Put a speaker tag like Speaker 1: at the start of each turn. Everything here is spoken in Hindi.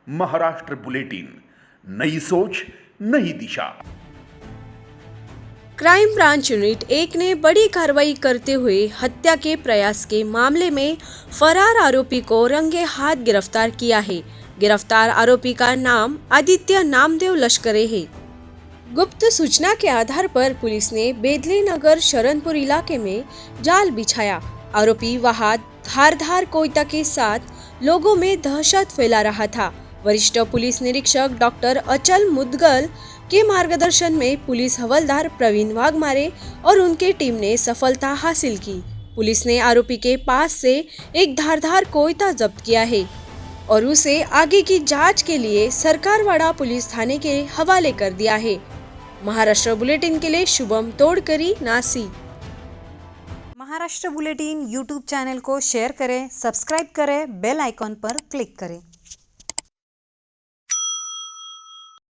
Speaker 1: महाराष्ट्र बुलेटिन, नई सोच नई दिशा।
Speaker 2: क्राइम ब्रांच यूनिट 1 ने बड़ी कार्रवाई करते हुए हत्या के प्रयास के मामले में फरार आरोपी को रंगे हाथ गिरफ्तार किया है। गिरफ्तार आरोपी का नाम आदित्य नामदेव लश्करे है। गुप्त सूचना के आधार पर पुलिस ने बेदली नगर शरणपुर इलाके में जाल बिछाया। आरोपी वहां धारदार कोयता के साथ लोगों में दहशत फैला रहा था। वरिष्ठ पुलिस निरीक्षक डॉक्टर अचल मुदगल के मार्गदर्शन में पुलिस हवलदार प्रवीण वाघमारे और उनकी टीम ने सफलता हासिल की। पुलिस ने आरोपी के पास से एक धारदार कोयता जब्त किया है और उसे आगे की जांच के लिए सरकारवाड़ा पुलिस थाने के हवाले कर दिया है। महाराष्ट्र बुलेटिन के लिए Shubham Todkari, Nashik.
Speaker 3: Maharashtra bulletin YouTube channel को शेयर करें, सब्सक्राइब करें, बेल आइकॉन पर क्लिक करें।